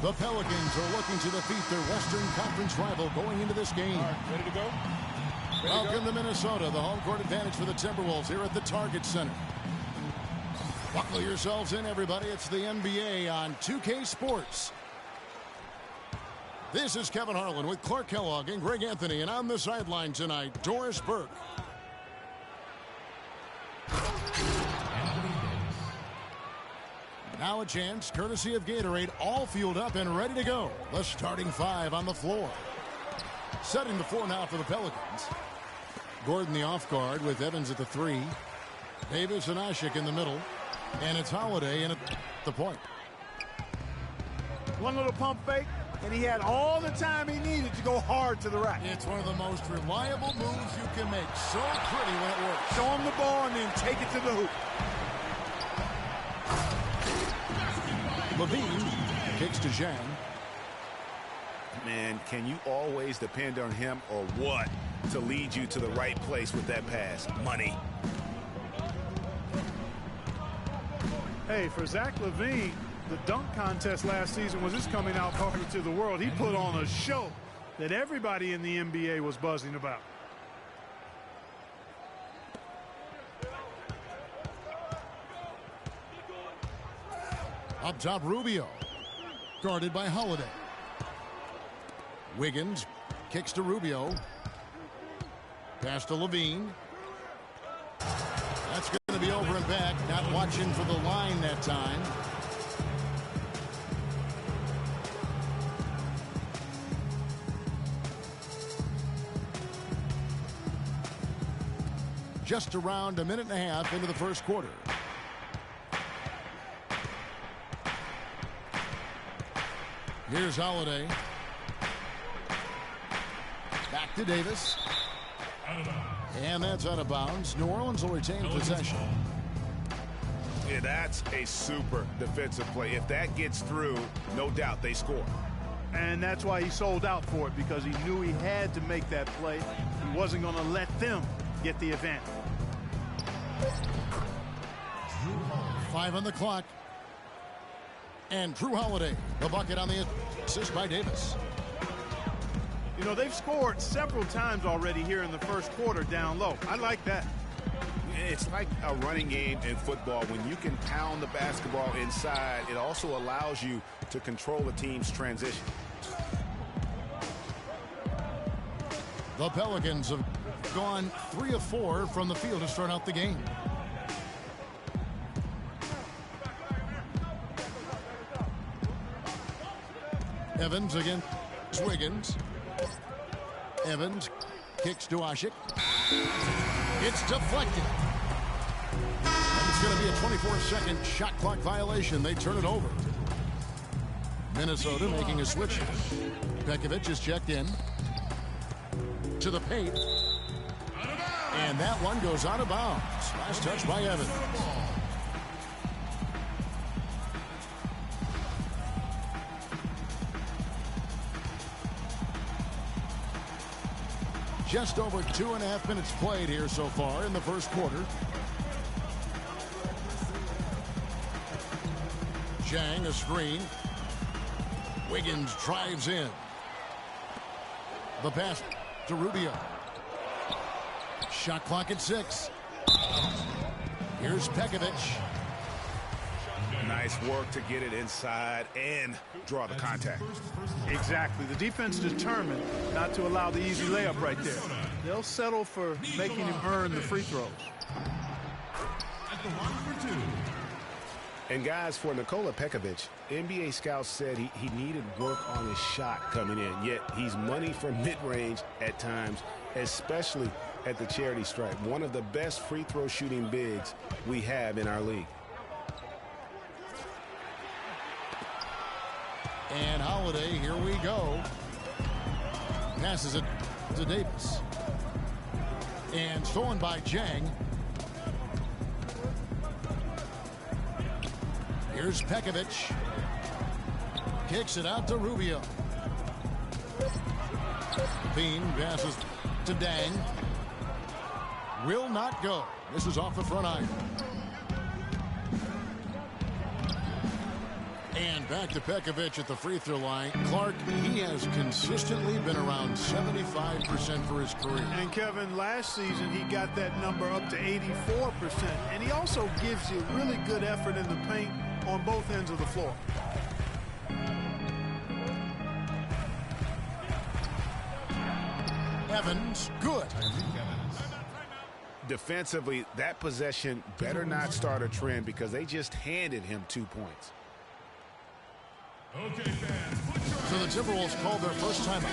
The Pelicans are looking to defeat their Western Conference rival going into this game. All right, ready to go? Welcome to Minnesota, the home court advantage for the Timberwolves here at the Target Center. Buckle yourselves in, everybody. It's the NBA on 2K Sports. This is Kevin Harlan with Clark Kellogg and Greg Anthony, and on the sideline tonight, Doris Burke. Now a chance, courtesy of Gatorade, all fueled up and ready to go. The starting five on the floor. Setting the floor now for the Pelicans. Gordon the off guard with Evans at the 3. Davis and Ashik in the middle. And it's Holiday in at the point. One little pump fake, and he had all the time he needed to go hard to the rack. It's one of the most reliable moves you can make. So pretty when it works. Show him the ball and then take it to the hoop. Levine kicks to Zhang. Man, can you always depend on him or what to lead you to the right place with that pass? Money. Hey, for Zach LaVine, the dunk contest last season was his coming out party to the world. He put on a show that everybody in the NBA was buzzing about. Up top, Rubio. Guarded by Holiday. Wiggins kicks to Rubio. Pass to Levine. That's going to be over and back. Not watching for the line that time. Just around a minute and a half into the first quarter. Here's Holiday. Back to Davis. And that's out of bounds. New Orleans will retain possession. Yeah, that's a super defensive play. If that gets through, no doubt they score. And that's why he sold out for it, because he knew he had to make that play. He wasn't going to let them get the advantage. 5 on the clock. And Drew Holiday, the bucket on the assist by Davis. You know, they've scored several times already here in the first quarter down low. I like that. It's like a running game in football. When you can pound the basketball inside, it also allows you to control the team's transition. The Pelicans have gone 3 of 4 from the field to start out the game. Evans against Wiggins. Evans kicks to Ashik. It's deflected. And it's going to be a 24-second shot clock violation. They turn it over. Minnesota making a switch. Pekovic is checked in. To the paint. And that one goes out of bounds. Last touch by Evans. Just over 2.5 minutes played here so far in the first quarter. Zhang, a screen. Wiggins drives in. The pass to Rubio. Shot clock at 6. Here's Pekovic. Nice work to get it inside and draw the contact. Exactly. The defense determined not to allow the easy layup right there. They'll settle for making him earn the free throws. And guys, for Nikola Pekovic, NBA scouts said he needed work on his shot coming in, yet he's money from mid-range at times, especially at the charity stripe. One of the best free throw shooting bigs we have in our league. And Holiday, here we go. Passes it to Davis. And stolen by Zhang. Here's Pekovic. Kicks it out to Rubio. Bean passes to Dang. Will not go. This is off the front iron. And back to Pekovic at the free throw line. Clark, he has consistently been around 75% for his career. And Kevin, last season he got that number up to 84%. And he also gives you really good effort in the paint on both ends of the floor. Evans, good. Defensively, that possession better not start a trend because they just handed him 2 points. Okay, fans. So the Timberwolves called their first timeout.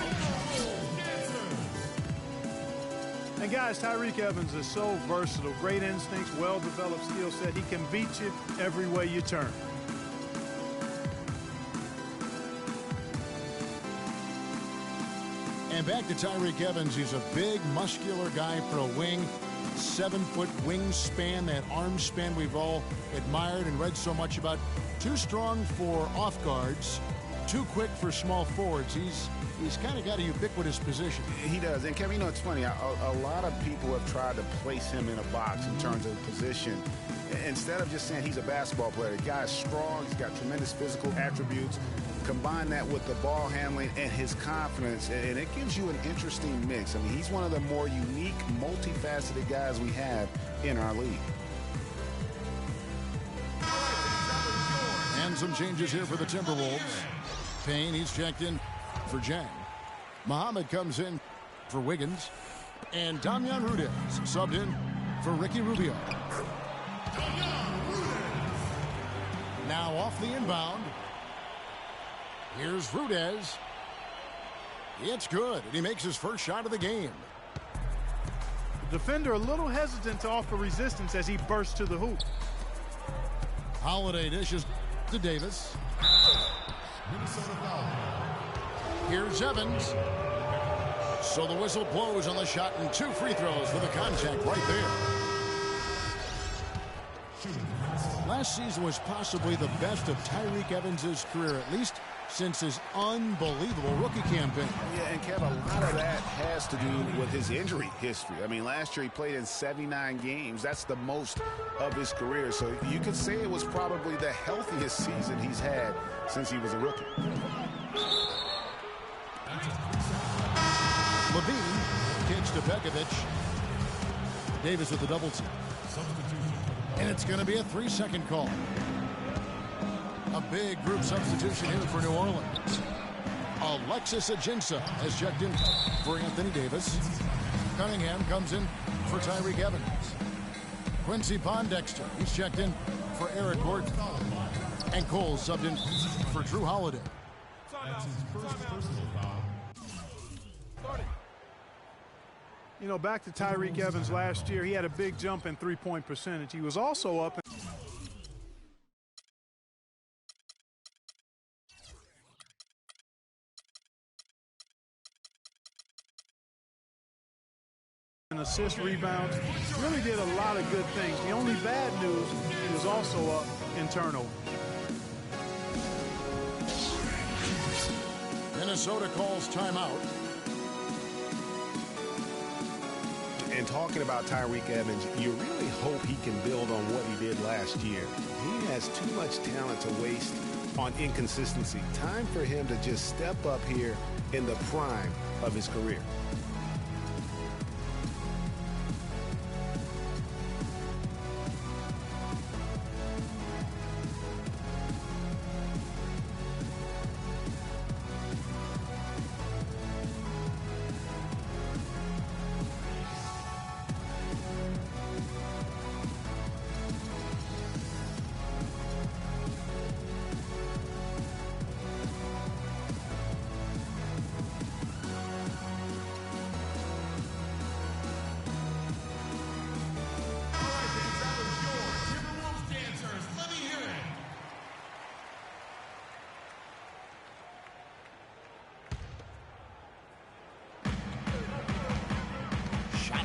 And guys, Tyreke Evans is so versatile. Great instincts, well-developed skill set. He can beat you every way you turn. And back to Tyreke Evans. He's a big, muscular guy for a wing. 7-foot wingspan, that arm span we've all admired and read so much about. Too strong for off guards, too quick for small forwards. He's kind of got a ubiquitous position. He does. And Kevin, you know, it's funny. A lot of people have tried to place him in a box in terms of position. Instead of just saying he's a basketball player, the guy is strong. He's got tremendous physical attributes. Combine that with the ball handling and his confidence, and it gives you an interesting mix. I mean, he's one of the more unique, multifaceted guys we have in our league. And some changes here for the Timberwolves. Payne, he's checked in for Jang. Muhammad comes in for Wiggins. And Damian Rudez subbed in for Ricky Rubio. Now off the inbound. Here's Rudez. It's good, and he makes his first shot of the game. The defender a little hesitant to offer resistance as he bursts to the hoop. Holiday dishes to Davis. Here's Evans. So the whistle blows on the shot and 2 free throws for the contact right there. Last season was possibly the best of Tyreke Evans' career, at least since his unbelievable rookie campaign. Yeah, and Kev, a lot of that has to do with his injury history. I mean, last year he played in 79 games. That's the most of his career. So you could say it was probably the healthiest season he's had since he was a rookie. Levine kicks to Pekovic. Davis with the double team. And it's going to be a 3-second call. A big group substitution here for New Orleans. Alexis Ajinça has checked in for Anthony Davis. Cunningham comes in for Tyreke Evans. Quincy Pondexter, he's checked in for Eric Gordon. And Cole subbed in for Drew Holiday. That's his first personal foul. You know, back to Tyreke Evans last year, he had a big jump in three-point percentage. He was also up in assist, rebounds. Really did a lot of good things. The only bad news, he was also up in turnover. Minnesota calls timeout. And talking about Tyreke Evans, you really hope he can build on what he did last year. He has too much talent to waste on inconsistency. Time for him to just step up here in the prime of his career.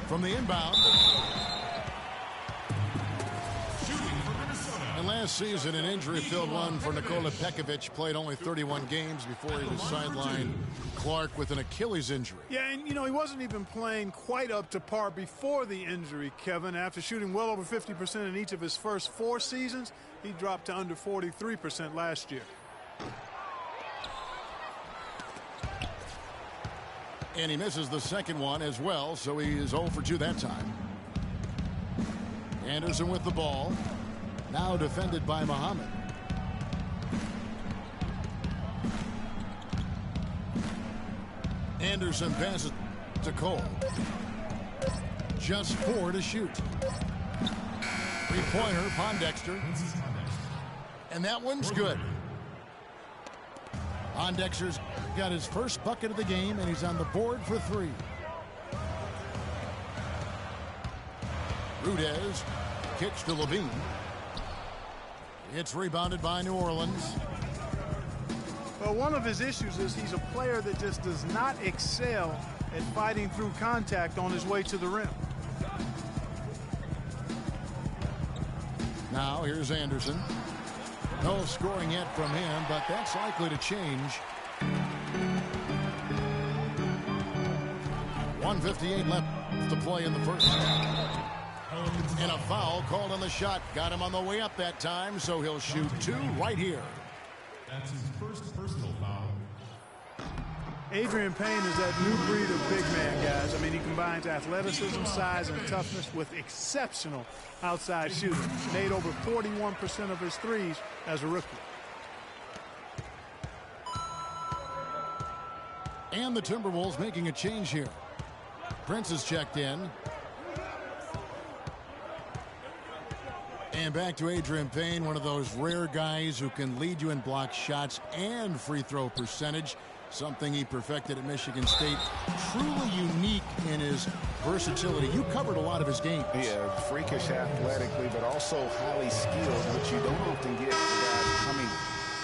From the inbound. And last season, an injury-filled one for Nikola Pekovic. Played only 31 games before he was sidelined. Clark with an Achilles injury. Yeah, and you know, he wasn't even playing quite up to par before the injury, Kevin. After shooting well over 50% in each of his first 4 seasons, he dropped to under 43% last year. And he misses the second one as well, so he is 0 for 2 that time. Anderson with the ball. Now defended by Muhammad. Anderson passes to Cole. Just 4 to shoot. Three-pointer, Pondexter. And that one's good. Pondexter's got his first bucket of the game, and he's on the board for 3. Rudez kicks to Levine. It's rebounded by New Orleans. Well, one of his issues is he's a player that just does not excel at fighting through contact on his way to the rim. Now here's Anderson. No scoring yet from him, but that's likely to change. 1:58 left to play in the first. And a foul called on the shot. Got him on the way up that time, so he'll shoot 2 right here. That's his first personal foul. Adrian Payne is that new breed of big man, guys. I mean, he combines athleticism, size, and toughness with exceptional outside shooting. Made over 41% of his threes as a rookie. And the Timberwolves making a change here. Prince is checked in. And back to Adrian Payne, one of those rare guys who can lead you in block shots and free throw percentage. Something he perfected at Michigan State. Truly unique in his versatility. You covered a lot of his games. Yeah, freakish athletically, but also highly skilled, which you don't often get for guys coming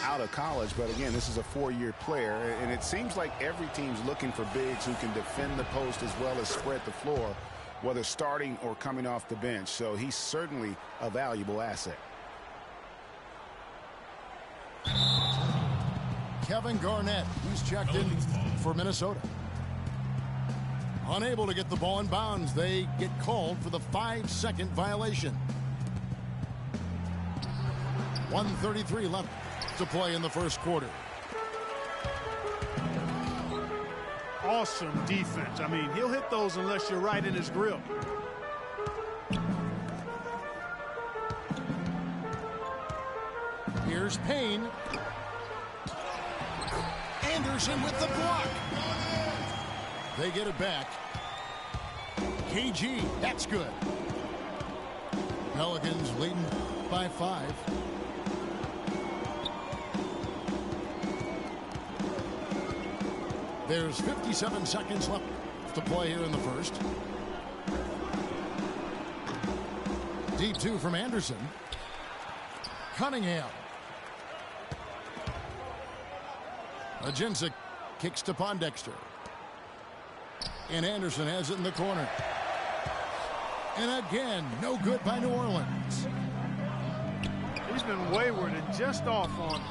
out of college. But again, this is a 4-year player, and it seems like every team's looking for bigs who can defend the post as well as spread the floor, whether starting or coming off the bench. So he's certainly a valuable asset. Kevin Garnett, he's checked in for Minnesota. Unable to get the ball in bounds. They get called for the 5-second violation. 1:33 left to play in the first quarter. Awesome defense. I mean, he'll hit those unless you're right in his grill. Here's Payne. Anderson with the block. They get it back. KG, that's good. Pelicans leading by 5. There's 57 seconds left to play here in the first. Deep 2 from Anderson. Cunningham. Ajinczak kicks to Pondexter. And Anderson has it in the corner. And again, no good by New Orleans. He's been wayward and just off on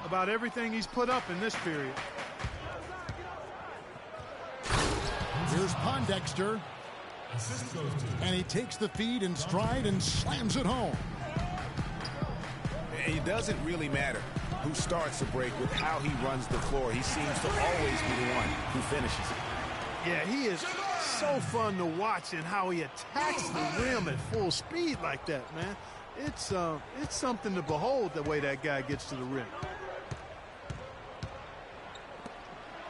about everything he's put up in this period. Here's Pondexter. And he takes the feed in stride and slams it home. It doesn't really matter who starts the break with how he runs the floor. He seems to always be the one who finishes it. Yeah, he is so fun to watch and how he attacks the rim at full speed like that, man. It's something to behold the way that guy gets to the rim.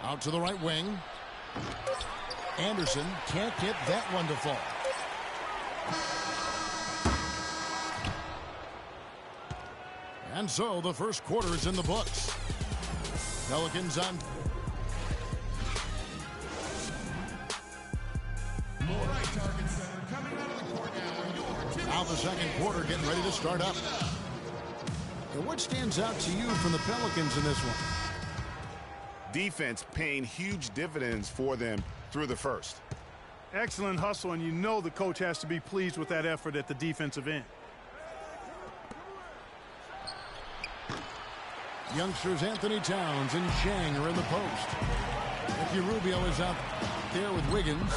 Out to the right wing. Anderson can't get that one to fall. And so the first quarter is in the books. Pelicans on. Now the second quarter getting ready to start up. And what stands out to you from the Pelicans in this one? Defense paying huge dividends for them through the first. Excellent hustle, and you know the coach has to be pleased with that effort at the defensive end. Youngsters Anthony Towns and Chang are in the post. Ricky Rubio is out there with Wiggins.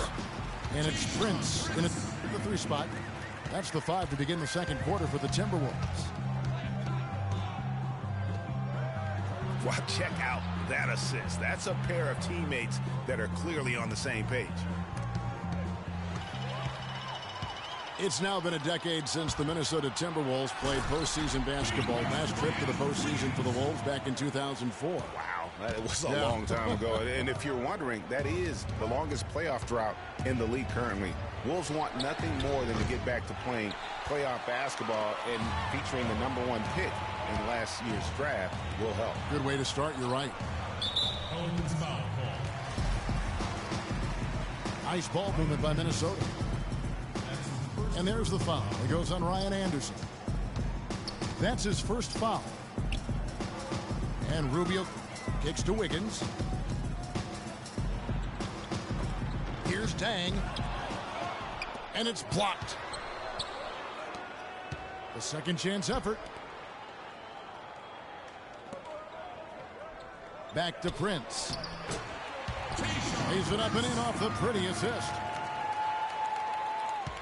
And it's Prince in the 3 spot. That's the 5 to begin the second quarter for the Timberwolves. Well, check out that assist. That's a pair of teammates that are clearly on the same page. It's now been a decade since the Minnesota Timberwolves played postseason basketball. Last trip to the postseason for the Wolves back in 2004. Wow, that was a long time ago. And if you're wondering, that is the longest playoff drought in the league currently. Wolves want nothing more than to get back to playing playoff basketball, and featuring the #1 pick in last year's draft will help. Good way to start, you're right. Pelicans foul call. Nice ball movement by Minnesota. And there's the foul. It goes on Ryan Anderson. That's his first foul. And Rubio kicks to Wiggins. Here's Tang. And it's blocked. The second chance effort. Back to Prince. He's been up and in off the pretty assist.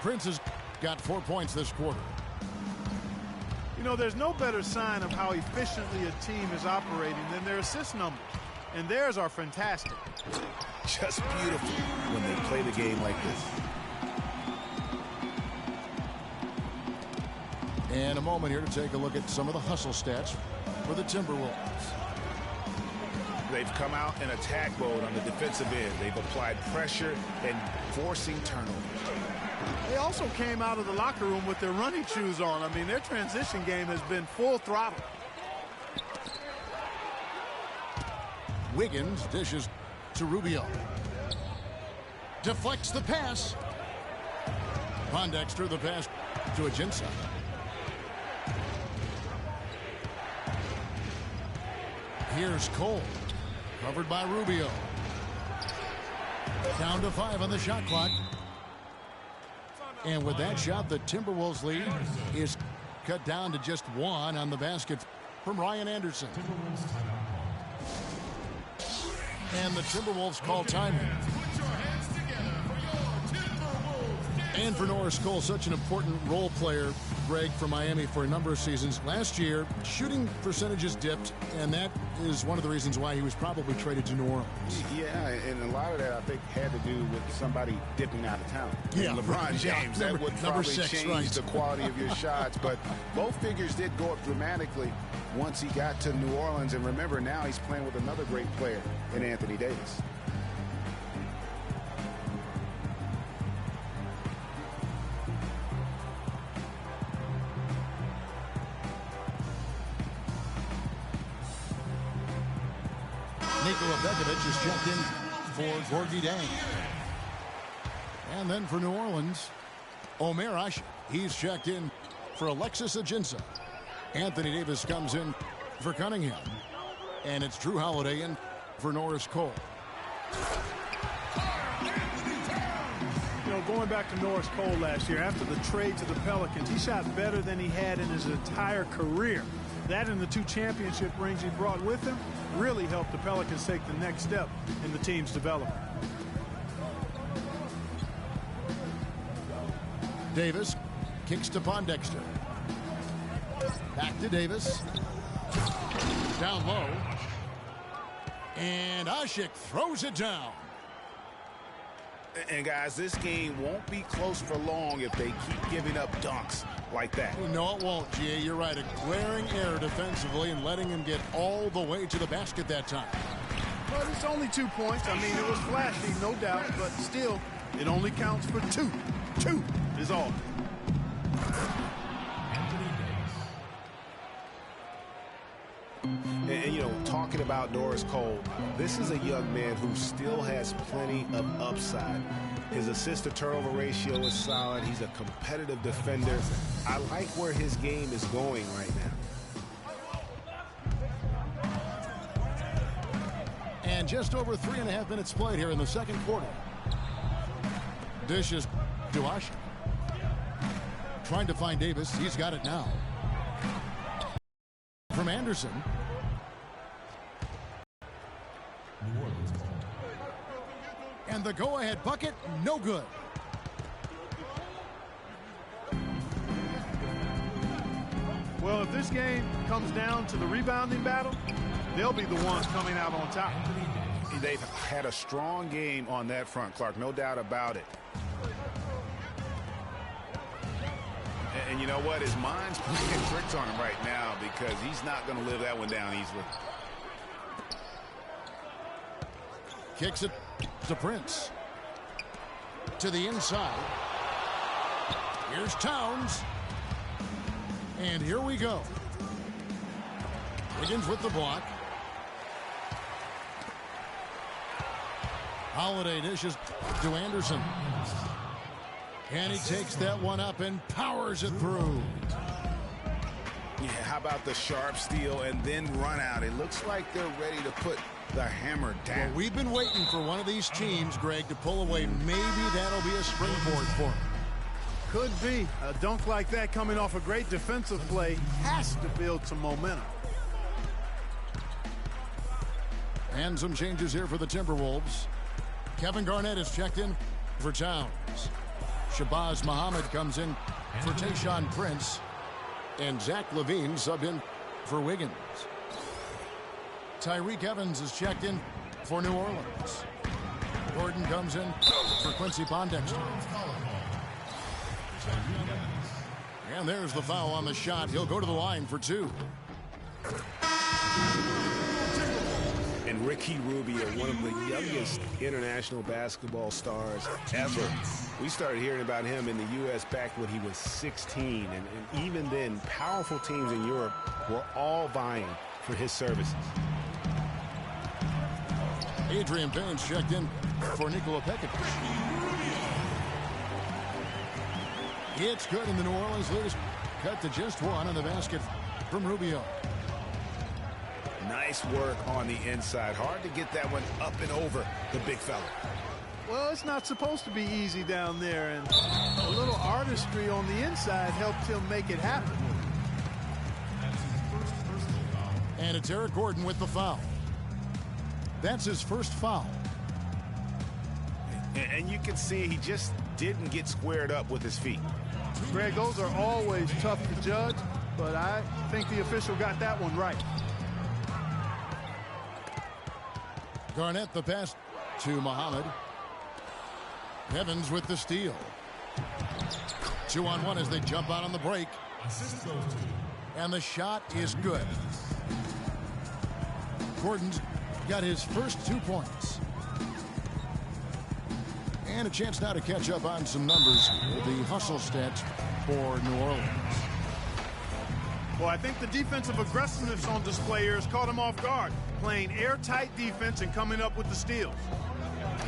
Prince has got 4 points this quarter. You know, there's no better sign of how efficiently a team is operating than their assist numbers. And theirs are fantastic. Just beautiful when they play the game like this. And a moment here to take a look at some of the hustle stats for the Timberwolves. They've come out in attack mode on the defensive end. They've applied pressure and forcing turnovers. They also came out of the locker room with their running shoes on. I mean, their transition game has been full throttle. Wiggins dishes to Rubio. Deflects the pass. Pondexter the pass to Ajinça. Here's Cole. Covered by Rubio. Down to 5 on the shot clock. And with that shot, the Timberwolves lead is cut down to just 1 on the basket from Ryan Anderson. And the Timberwolves call timeout. And for Norris Cole, such an important role player, Greg, for Miami for a number of seasons. Last year, shooting percentages dipped, and that is one of the reasons why he was probably traded to New Orleans. Yeah, and a lot of that, I think, had to do with somebody dipping out of town. Yeah, and LeBron James, that would probably 6, change right. the quality of your shots. But both figures did go up dramatically once he got to New Orleans. And remember, now he's playing with another great player in Anthony Davis. Nikola Begovic is checked in for Gorgui Dang. And then for New Orleans, Omer Ashe. He's checked in for Alexis Ajinça. Anthony Davis comes in for Cunningham. And it's Drew Holiday in for Norris Cole. You know, going back to Norris Cole last year, after the trade to the Pelicans, he shot better than he had in his entire career. That and the 2 championship rings he brought with him really helped the Pelicans take the next step in the team's development. Davis kicks to Pondexter. Back to Davis. Down low. And Ashe throws it down. And guys, this game won't be close for long if they keep giving up dunks like that. No, it won't, G.A. You're right. A glaring error defensively and letting him get all the way to the basket that time. But it's only 2 points. I mean, it was flashy, no doubt, but still, it only counts for 2. 2 is all. And, you know, talking about Norris Cole, this is a young man who still has plenty of upside. His assist-to-turnover ratio is solid. He's a competitive defender. I like where his game is going right now. And just over 3.5 minutes played here in the second quarter. Dishes to Ashe. Trying to find Davis. He's got it now. From Anderson. And the go-ahead bucket, no good. Well, if this game comes down to the rebounding battle, they'll be the ones coming out on top. They've had a strong game on that front, Clark, no doubt about it. And you know what? His mind's playing tricks on him right now because he's not going to live that one down easily. Kicks it to Prince. To the inside. Here's Towns. And here we go. Wiggins with the block. Holiday dishes to Anderson. And he takes that one up and powers it through. Yeah, how about the sharp steal and then run out? It looks like they're ready to put the hammer down. Well, we've been waiting for one of these teams, Greg, to pull away. Maybe that'll be a springboard for them. Could be. A dunk like that coming off a great defensive play has to build some momentum. And some changes here for the Timberwolves. Kevin Garnett is checked in for Towns. Shabazz Muhammad comes in for Tayshaun Prince. And Zach LaVine subbed in for Wiggins. Tyreek Evans is checked in for New Orleans. Gordon comes in for Quincy Pondexter. And there's the foul on the shot. He'll go to the line for two. And Ricky Rubio, one of the youngest international basketball stars ever. We started hearing about him in the U.S. back when he was 16. And even then, powerful teams in Europe were all vying for his services. Adrian Payne's checked in for Nikola Pekovic. It's good, and the New Orleans leaders cut to just one on the basket from Rubio. Nice work on the inside. Hard to get that one up and over the big fella. Well, it's not supposed to be easy down there, and a little artistry on the inside helped him make it happen. And it's Eric Gordon with the foul. That's his first foul. And you can see he just didn't get squared up with his feet. Greg, those are always tough to judge, but I think the official got that one right. Garnett the pass to Muhammad. Evans with the steal. 2-on-1 as they jump out on the break. And the shot is good. Gordon's got his first 2 points. And a chance now to catch up on some numbers. The hustle stats for New Orleans. Well, I think the defensive aggressiveness on display here has caught him off guard. Playing airtight defense and coming up with the steals.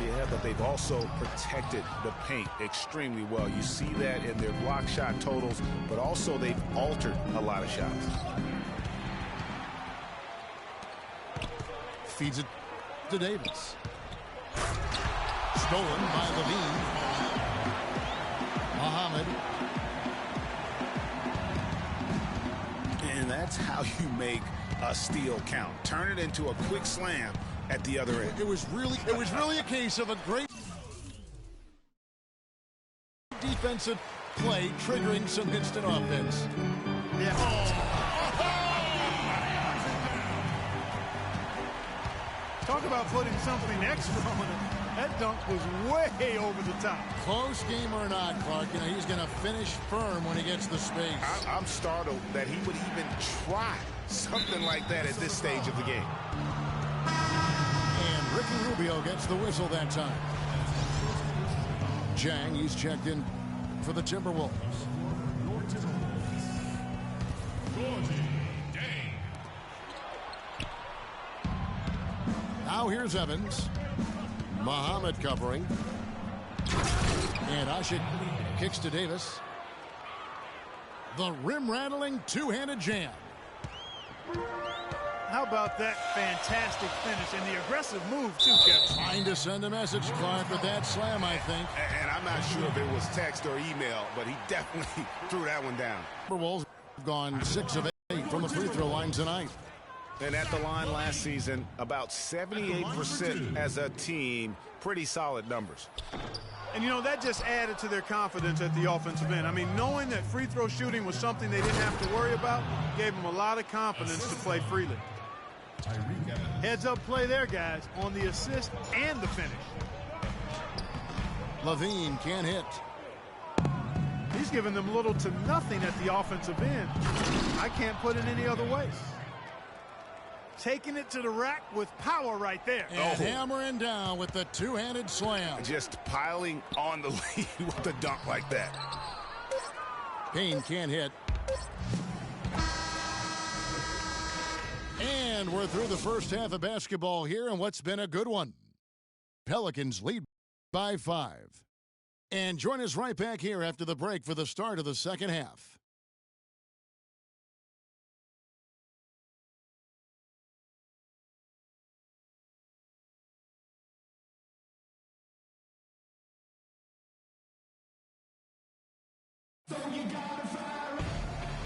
Yeah, but they've also protected the paint extremely well. You see that in their block shot totals, but also they've altered a lot of shots. Feeds it to Davis. Stolen by LaVine. Muhammad. And that's how you make a steal count. Turn it into a quick slam at the other end. It was really a case of a great defensive play triggering some instant offense. Yeah. Talk about putting something extra on it. That dunk was way over the top. Close game or not, Clark, you know, he's going to finish firm when he gets the space. I'm startled that he would even try something like that at this stage of the game. And Ricky Rubio gets the whistle that time. Jang, he's checked in for the Timberwolves. Now here's Evans. Muhammad covering. And Ashik kicks to Davis. The rim-rattling two-handed jam. How about that fantastic finish and the aggressive move, too, Kevin? Trying to send a message, Clark, with that slam, I think. And I'm not sure if it was text or email, but he definitely threw that one down. Timberwolves have gone 6 of 8 from the free throw line tonight. And at the line last season, about 78% as a team. Pretty solid numbers. And, you know, that just added to their confidence at the offensive end. I mean, knowing that free throw shooting was something they didn't have to worry about gave them a lot of confidence to play freely. Heads up play there, guys, on the assist and the finish. Levine can't hit. He's giving them little to nothing at the offensive end. I can't put it any other way. Taking it to the rack with power right there. And hammering down with the two-handed slam. Just piling on the lead with a dunk like that. Payne can't hit. And we're through the first half of basketball here, and what's been a good one. Pelicans lead by 5. And join us right back here after the break for the start of the second half.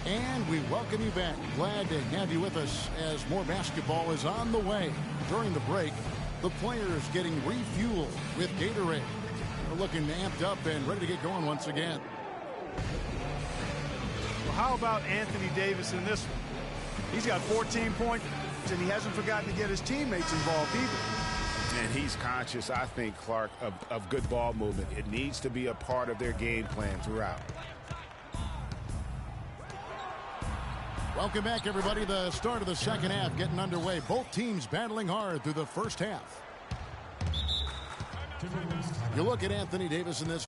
And we welcome you back. Glad to have you with us as more basketball is on the way. During the break, the players getting refueled with Gatorade. They're looking amped up and ready to get going once again. Well, how about Anthony Davis in this one? He's got 14 points, and he hasn't forgotten to get his teammates involved either. And he's conscious, I think, Clark, of good ball movement. It needs to be a part of their game plan throughout. Welcome back, everybody. The start of the second half getting underway. Both teams battling hard through the first half. You look at Anthony Davis in this